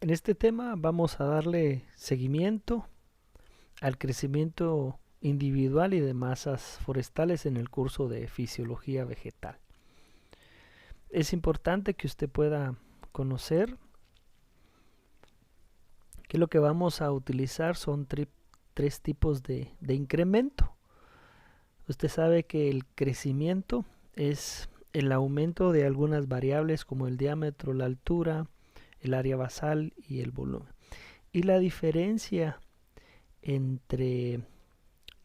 En este tema vamos a darle seguimiento al crecimiento individual y de masas forestales en el curso de fisiología vegetal. Es importante que usted pueda conocer que lo que vamos a utilizar son tres tipos de incremento. Usted sabe que el crecimiento es el aumento de algunas variables como el diámetro, la altura, el área basal y el volumen. Y la diferencia entre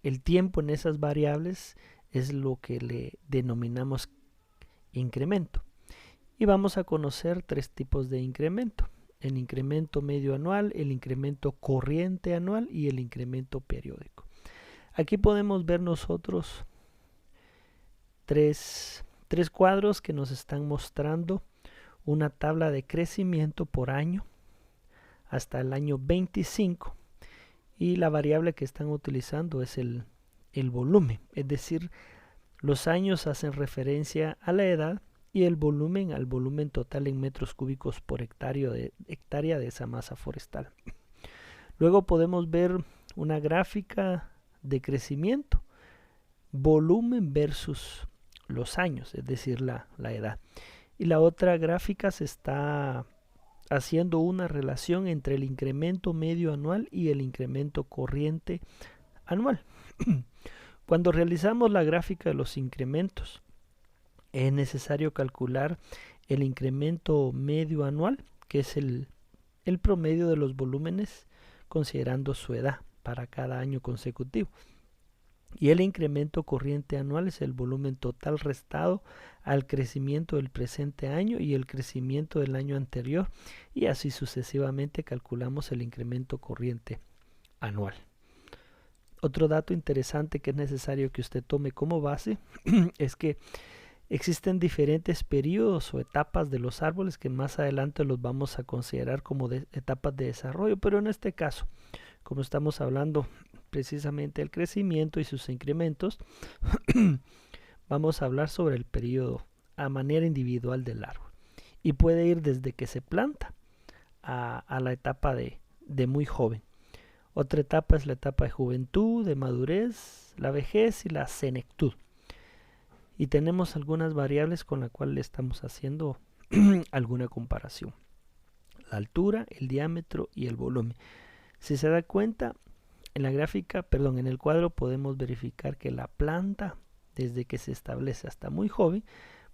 el tiempo en esas variables es lo que le denominamos incremento. Y vamos a conocer tres tipos de incremento: el incremento medio anual, el incremento corriente anual y el incremento periódico. Aquí podemos ver nosotros tres cuadros que nos están mostrando una tabla de crecimiento por año hasta el año 25, y la variable que están utilizando es el volumen, es decir, los años hacen referencia a la edad y el volumen al volumen total en metros cúbicos por hectárea de esa masa forestal. Luego podemos ver una gráfica de crecimiento, volumen versus los años, es decir, la edad. Y la otra gráfica se está haciendo una relación entre el incremento medio anual y el incremento corriente anual. Cuando realizamos la gráfica de los incrementos, es necesario calcular el incremento medio anual, que es el promedio de los volúmenes considerando su edad para cada año consecutivo. Y el incremento corriente anual es el volumen total restado al crecimiento del presente año y el crecimiento del año anterior, y así sucesivamente calculamos el incremento corriente anual. Otro dato interesante que es necesario que usted tome como base es que existen diferentes periodos o etapas de los árboles que más adelante los vamos a considerar como etapas de desarrollo, pero en este caso, como estamos hablando precisamente del crecimiento y sus incrementos, vamos a hablar sobre el periodo a manera individual del árbol, y puede ir desde que se planta a la etapa de muy joven. Otra etapa es la etapa de juventud, de madurez, la vejez y la senectud. Y tenemos algunas variables con las cuales estamos haciendo alguna comparación: la altura, el diámetro y el volumen. Si se da cuenta, en la gráfica, en el cuadro podemos verificar que la planta, desde que se establece hasta muy joven,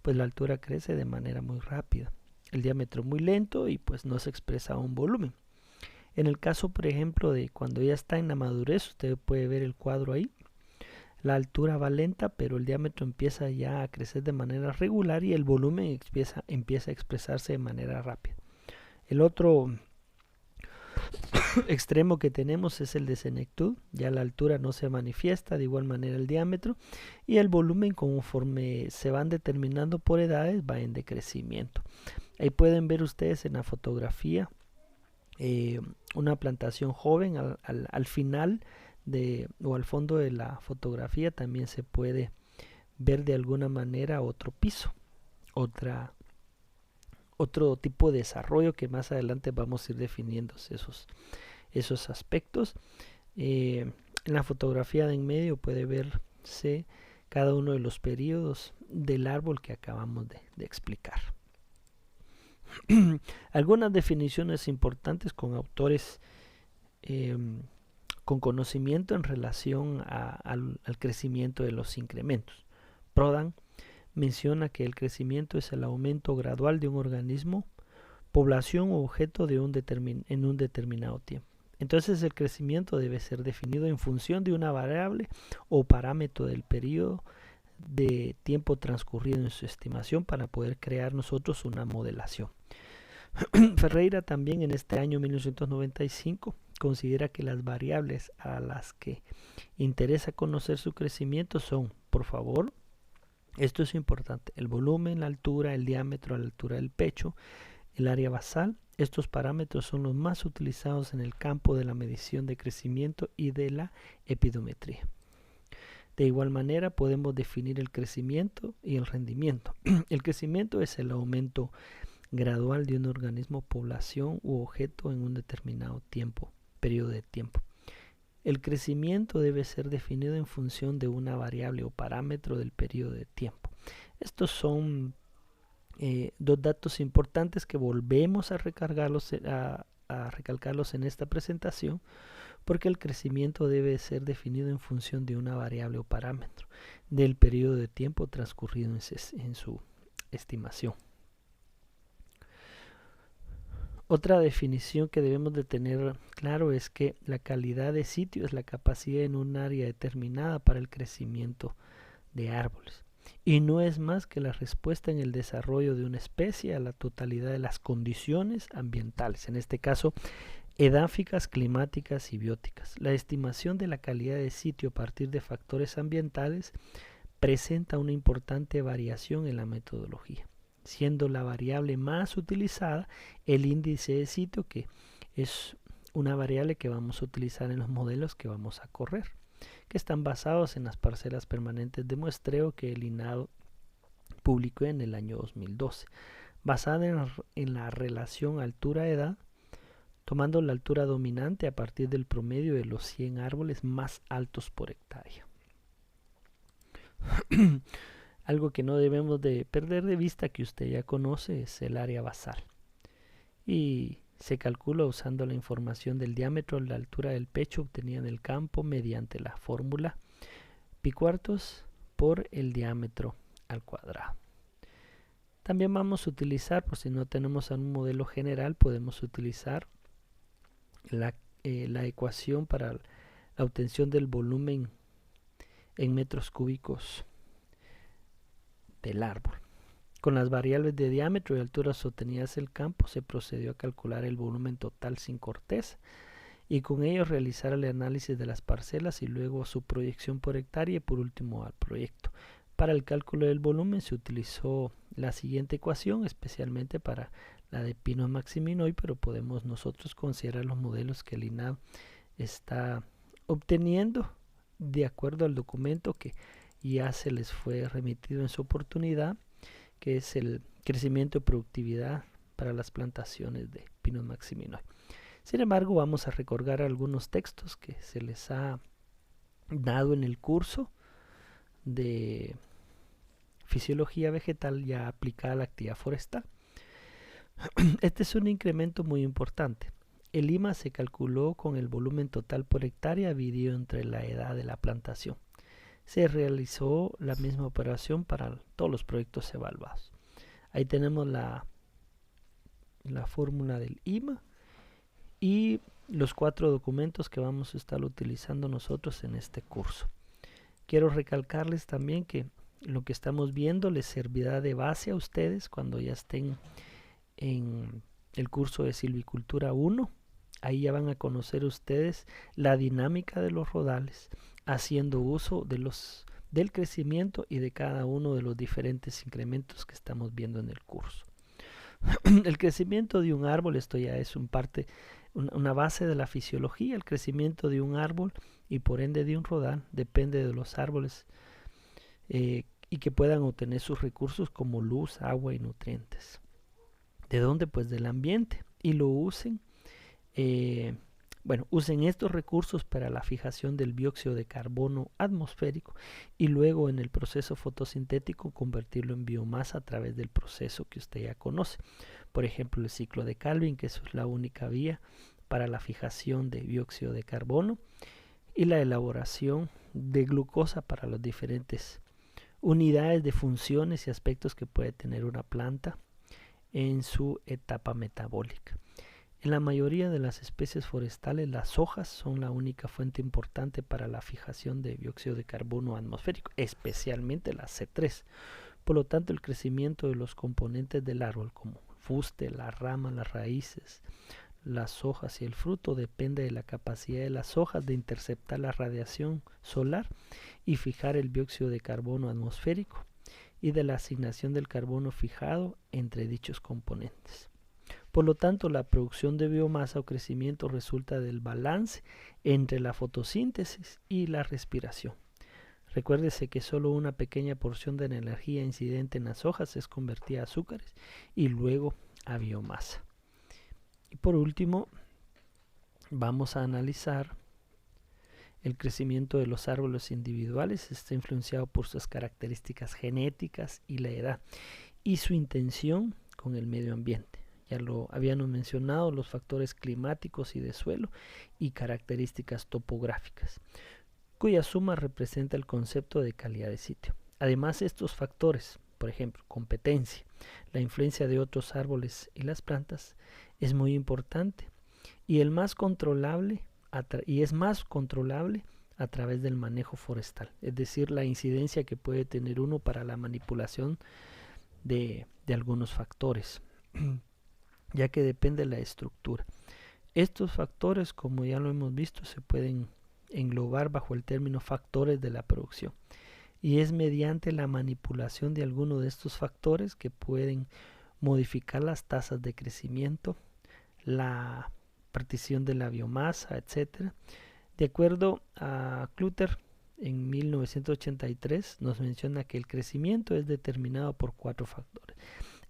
pues la altura crece de manera muy rápida, el diámetro muy lento y pues no se expresa un volumen. En el caso, por ejemplo, de cuando ya está en la madurez, usted puede ver el cuadro ahí. La altura va lenta, pero el diámetro empieza ya a crecer de manera regular y el volumen empieza a expresarse de manera rápida. El otro extremo que tenemos es el de senectud. Ya la altura no se manifiesta, de igual manera el diámetro, y el volumen, conforme se van determinando por edades, va en decrecimiento. Ahí pueden ver ustedes en la fotografía una plantación joven. Al final o al fondo de la fotografía también se puede ver de alguna manera otro piso, otro tipo de desarrollo que más adelante vamos a ir definiendo esos aspectos. En la fotografía de en medio puede verse cada uno de los periodos del árbol que acabamos de explicar. Algunas definiciones importantes con autores con conocimiento en relación al crecimiento de los incrementos. Prodan menciona que el crecimiento es el aumento gradual de un organismo, población o objeto en un determinado tiempo. Entonces el crecimiento debe ser definido en función de una variable o parámetro del periodo de tiempo transcurrido en su estimación para poder crear nosotros una modelación. Ferreira también en este año 1995 considera que las variables a las que interesa conocer su crecimiento son, por favor, esto es importante: el volumen, la altura, el diámetro, la altura del pecho, el área basal. Estos parámetros son los más utilizados en el campo de la medición de crecimiento y de la epidiometría. De igual manera podemos definir el crecimiento y el rendimiento. El crecimiento es el aumento gradual de un organismo, población u objeto en un determinado periodo de tiempo. El crecimiento debe ser definido en función de una variable o parámetro del periodo de tiempo. Estos son dos datos importantes que volvemos a recalcarlos en esta presentación, porque el crecimiento debe ser definido en función de una variable o parámetro del periodo de tiempo transcurrido en su estimación. Otra definición que debemos de tener claro es que la calidad de sitio es la capacidad en un área determinada para el crecimiento de árboles, y no es más que la respuesta en el desarrollo de una especie a la totalidad de las condiciones ambientales, en este caso edáficas, climáticas y bióticas. La estimación de la calidad de sitio a partir de factores ambientales presenta una importante variación en la metodología, siendo la variable más utilizada el índice de sitio, que es una variable que vamos a utilizar en los modelos que vamos a correr, que están basados en las parcelas permanentes de muestreo que el INAO publicó en el año 2012, basada en la relación altura-edad, tomando la altura dominante a partir del promedio de los 100 árboles más altos por hectárea. Algo que no debemos de perder de vista, que usted ya conoce, es el área basal. Y se calcula usando la información del diámetro, la altura del pecho obtenida en el campo mediante la fórmula pi-cuartos por el diámetro al cuadrado. También vamos a utilizar, por si no tenemos un modelo general, podemos utilizar la ecuación para la obtención del volumen en metros cúbicos del árbol. Con las variables de diámetro y altura sostenidas del campo se procedió a calcular el volumen total sin corteza y con ello realizar el análisis de las parcelas y luego su proyección por hectárea y por último al proyecto. Para el cálculo del volumen se utilizó la siguiente ecuación, especialmente para la de Pinus Maximinoid, pero podemos nosotros considerar los modelos que el INAO está obteniendo de acuerdo al documento que ya se les fue remitido en su oportunidad, que es el crecimiento y productividad para las plantaciones de Pinus Maximinoid. Sin embargo, vamos a recordar algunos textos que se les ha dado en el curso de fisiología vegetal ya aplicada a la actividad forestal. Este es un incremento muy importante. El IMA se calculó con el volumen total por hectárea dividido entre la edad de la plantación. Se realizó la misma operación para todos los proyectos evaluados. Ahí tenemos la fórmula del IMA y los 4 documentos que vamos a estar utilizando nosotros en este curso. Quiero recalcarles también que lo que estamos viendo les servirá de base a ustedes cuando ya estén en el curso de silvicultura 1. Ahí ya van a conocer ustedes la dinámica de los rodales, haciendo uso del crecimiento y de cada uno de los diferentes incrementos que estamos viendo en el curso. El crecimiento de un árbol, esto ya es una base de la fisiología. El crecimiento de un árbol y por ende de un rodal depende de los árboles y que puedan obtener sus recursos como luz, agua y nutrientes. ¿De dónde? Pues del ambiente, y lo usen usen estos recursos para la fijación del dióxido de carbono atmosférico y luego en el proceso fotosintético convertirlo en biomasa a través del proceso que usted ya conoce. Por ejemplo, el ciclo de Calvin, que eso es la única vía para la fijación de dióxido de carbono, y la elaboración de glucosa para las diferentes unidades de funciones y aspectos que puede tener una planta en su etapa metabólica. En la mayoría de las especies forestales, las hojas son la única fuente importante para la fijación de dióxido de carbono atmosférico, especialmente las C3. Por lo tanto, el crecimiento de los componentes del árbol, como el fuste, la rama, las raíces, las hojas y el fruto, depende de la capacidad de las hojas de interceptar la radiación solar y fijar el dióxido de carbono atmosférico, y de la asignación del carbono fijado entre dichos componentes. Por lo tanto, la producción de biomasa o crecimiento resulta del balance entre la fotosíntesis y la respiración. Recuérdese que solo una pequeña porción de la energía incidente en las hojas es convertida a azúcares y luego a biomasa. Y por último, vamos a analizar el crecimiento de los árboles individuales. Está influenciado por sus características genéticas y la edad y su intención con el medio ambiente. Ya lo habíamos mencionado, los factores climáticos y de suelo y características topográficas, cuya suma representa el concepto de calidad de sitio. Además, estos factores, por ejemplo, competencia, la influencia de otros árboles y las plantas, es muy importante y es más controlable a través del manejo forestal, es decir, la incidencia que puede tener uno para la manipulación de algunos factores, ya que depende de la estructura. Estos factores, como ya lo hemos visto, se pueden englobar bajo el término factores de la producción, y es mediante la manipulación de algunos de estos factores que pueden modificar las tasas de crecimiento, la partición de la biomasa, etc. De acuerdo a Clutter, en 1983 nos menciona que el crecimiento es determinado por 4 factores.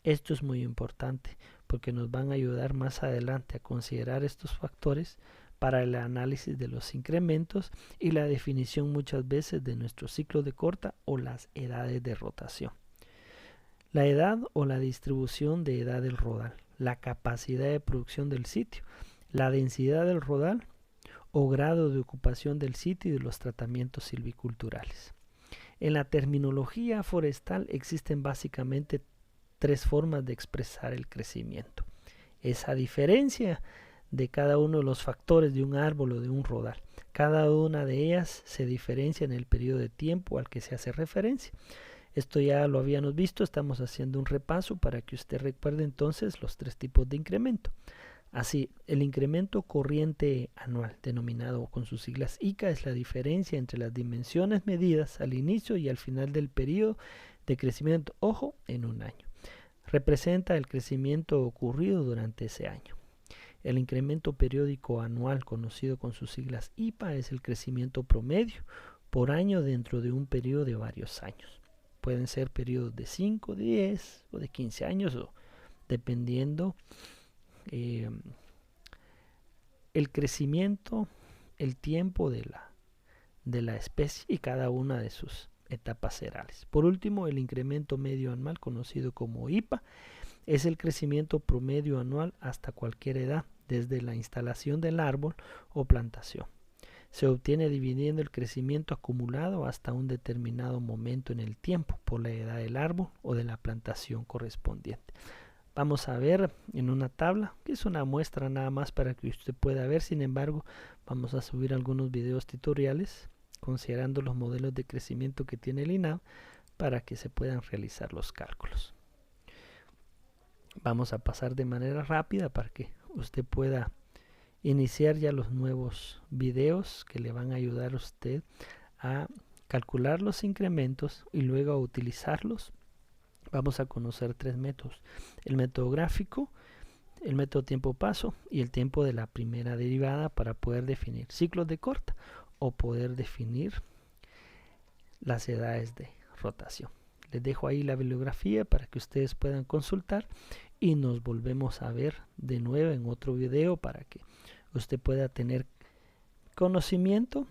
Esto es muy importante porque nos van a ayudar más adelante a considerar estos factores para el análisis de los incrementos y la definición muchas veces de nuestro ciclo de corta o las edades de rotación. La edad o la distribución de edad del rodal, la capacidad de producción del sitio, la densidad del rodal o grado de ocupación del sitio y de los tratamientos silviculturales. En la terminología forestal existen básicamente 3 formas de expresar el crecimiento. Esa diferencia de cada uno de los factores de un árbol o de un rodal. Cada una de ellas se diferencia en el periodo de tiempo al que se hace referencia. Esto ya lo habíamos visto, estamos haciendo un repaso para que usted recuerde entonces los 3 tipos de incremento. Así, el incremento corriente anual, denominado con sus siglas ICA, es la diferencia entre las dimensiones medidas al inicio y al final del periodo de crecimiento, ojo, en un año. Representa el crecimiento ocurrido durante ese año. El incremento periódico anual, conocido con sus siglas IPA, es el crecimiento promedio por año dentro de un periodo de varios años. Pueden ser periodos de 5, 10 o de 15 años, o dependiendo el crecimiento, el tiempo de la especie y cada una de sus etapas serales. Por último, el incremento medio anual, conocido como IPA, es el crecimiento promedio anual hasta cualquier edad, desde la instalación del árbol o plantación. Se obtiene dividiendo el crecimiento acumulado hasta un determinado momento en el tiempo por la edad del árbol o de la plantación correspondiente. Vamos a ver en una tabla, que es una muestra nada más para que usted pueda ver. Sin embargo, vamos a subir algunos videos tutoriales considerando los modelos de crecimiento que tiene el INAH para que se puedan realizar los cálculos. Vamos a pasar de manera rápida para que usted pueda iniciar ya los nuevos videos que le van a ayudar a usted a calcular los incrementos y luego a utilizarlos. Vamos a conocer 3 métodos: el método gráfico, el método tiempo-paso y el tiempo de la primera derivada, para poder definir ciclos de corta o poder definir las edades de rotación. Les dejo ahí la bibliografía para que ustedes puedan consultar y nos volvemos a ver de nuevo en otro video para que usted pueda tener conocimiento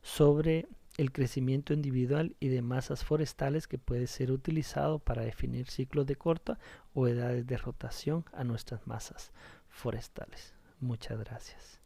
sobre el crecimiento individual y de masas forestales que puede ser utilizado para definir ciclos de corta o edades de rotación a nuestras masas forestales. Muchas gracias.